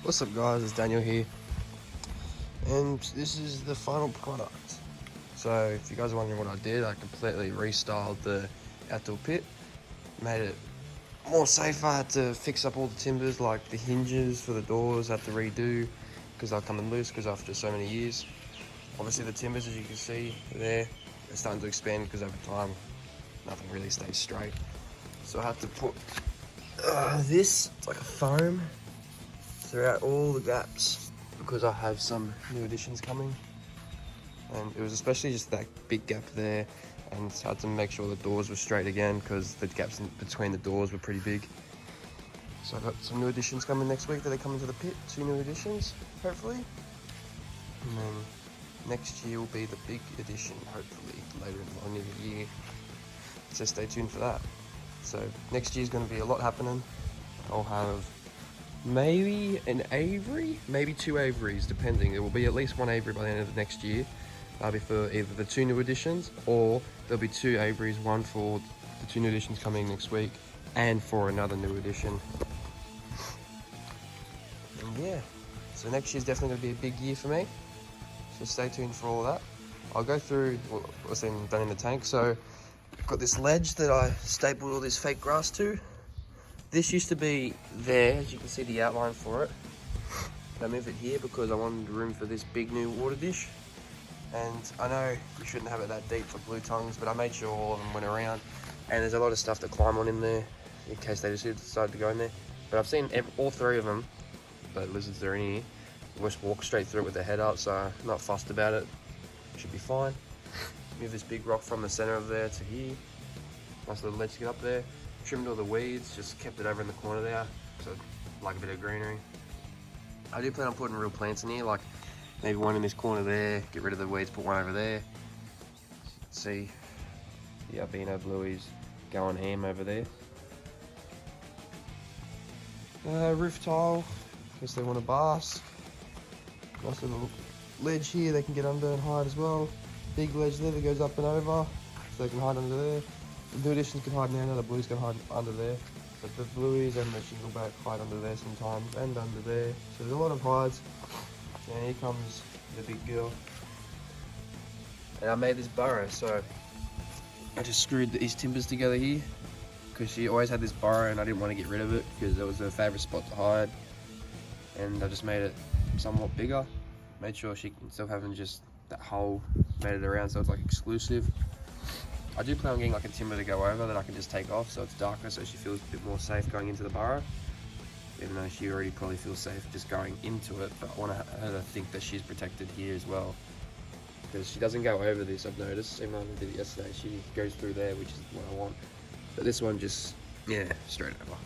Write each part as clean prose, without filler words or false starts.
What's up guys, it's Daniel here, and this is the final product. So if you guys are wondering what I did, I completely restyled the outdoor pit, made it more safer. I had to fix up all the timbers, like the hinges for the doors I had to redo because they're coming loose because after so many years. Obviously the timbers, as you can see there, they're starting to expand because over time nothing really stays straight. So I had to put this, it's like a foam throughout all the gaps because I have some new additions coming, and it was especially just that big gap there, and I had to make sure the doors were straight again because the gaps in between the doors were pretty big. So I got some new additions coming next week that are coming to the pit, 2 new additions hopefully, and then next year will be the big addition hopefully later in the year, so stay tuned for that. So next year's going to be a lot happening. I'll have maybe an aviary, maybe 2 aviaries, depending. There will be at least 1 aviary by the end of the next year. That'll be for either the 2 new additions, or there'll be 2 aviaries, one for the 2 new additions coming next week and for another new addition. And yeah, so next year's definitely going to be a big year for me, so stay tuned for all that. I'll go through what's done in the tank. So I've got this ledge that I stapled all this fake grass to. This used to be there, as you can see the outline for it. I moved it here because I wanted room for this big new water dish. And I know you shouldn't have it that deep for blue tongues, but I made sure all of them went around. And there's a lot of stuff to climb on in there, in case they just decide to go in there. But I've seen all 3 of them, the lizards that are in here, just walk straight through it with their head up, so I'm not fussed about it. Should be fine. Move this big rock from the center of there to here. Nice little ledge to get up there. Trimmed all the weeds, just kept it over in the corner there, so like a bit of greenery. I do plan on putting real plants in here, like maybe one in this corner there, get rid of the weeds, put one over there. See the albino blueies going ham over there. Roof tile, in case they want to bask. Nice little ledge here they can get under and hide as well. Big ledge there that goes up and over, so they can hide under there. The new additions can hide now, the blueies can hide under there. But the blueies and the shingleback hide under there sometimes, and under there. So there's a lot of hides. And here comes the big girl. And I made this burrow, so I just screwed these timbers together here, because she always had this burrow and I didn't want to get rid of it because it was her favourite spot to hide. And I just made it somewhat bigger. Made sure she can still have just that hole, made it around so it's like exclusive. I do plan on getting like a timber to go over that I can just take off so it's darker, so she feels a bit more safe going into the burrow. Even though she already probably feels safe just going into it, but I want her to think that she's protected here as well. Because she doesn't go over this, I've noticed. Even though I did it yesterday, she goes through there, which is what I want. But this one just, yeah, straight over.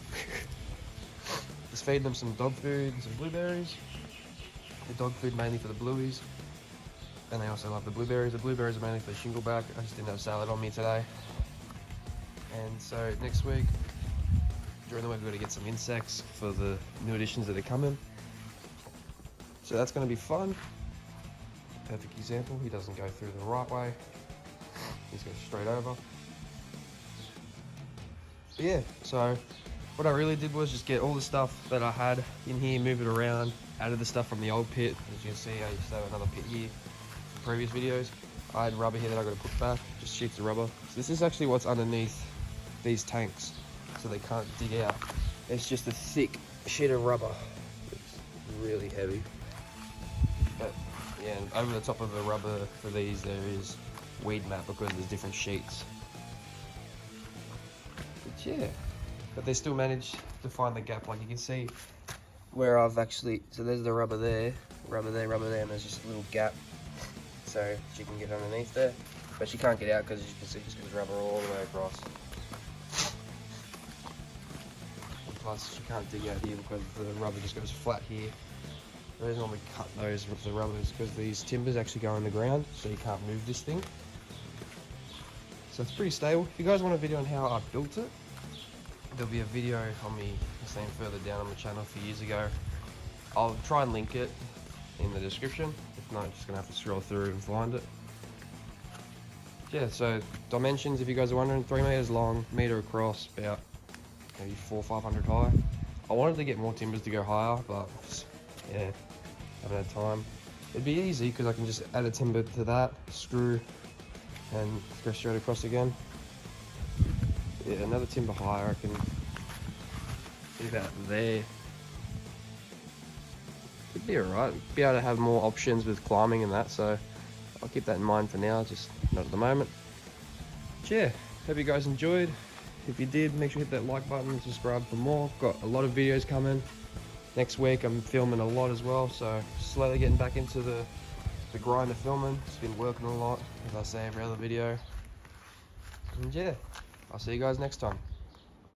Just feeding them some dog food and some blueberries. The dog food mainly for the blueies. And they also love the blueberries. The blueberries are mainly for the shingleback. I just didn't have salad on me today. And so next week, during the week, we're going to get some insects for the new additions that are coming. So that's going to be fun. Perfect example, he doesn't go through the right way. He's going straight over. But yeah, so what I really did was just get all the stuff that I had in here, move it around, added the stuff from the old pit. As you can see, I used to have another pit here. Previous videos, I had rubber here that I got to put back, just sheets of rubber. So this is actually what's underneath these tanks, so they can't dig out. It's just a thick sheet of rubber. It's really heavy. But yeah, and over the top of the rubber for these there is weed mat because there's different sheets. But yeah, but they still managed to find the gap, like you can see where I've actually, so there's the rubber there, rubber there, and there's just a little gap. So she can get underneath there, but she can't get out because, as you can see, just goes rubber all the way across. And plus, she can't dig out here because the rubber just goes flat here. The reason why we cut those with the rubber is because these timbers actually go in the ground, so you can't move this thing. So it's pretty stable. If you guys want a video on how I built it, there'll be a video on me staying further down on the channel a few years ago. I'll try and link it in the description. If not, just gonna have to scroll through and find it. Yeah, so dimensions, if you guys are wondering, 3 meters long, meter across, about maybe 400 or 500 high. I wanted to get more timbers to go higher, but yeah, haven't had time. It'd be easy because I can just add a timber to that, screw, and go straight across again. Yeah, another timber higher, I can do that there. It'd be alright, be able to have more options with climbing and that, so I'll keep that in mind for now, just not at the moment. But yeah, hope you guys enjoyed. If you did, make sure you hit that like button and subscribe for more. Got a lot of videos coming. Next week I'm filming a lot as well, so slowly getting back into the grind of filming. Just been working a lot, as I say every other video. And yeah, I'll see you guys next time.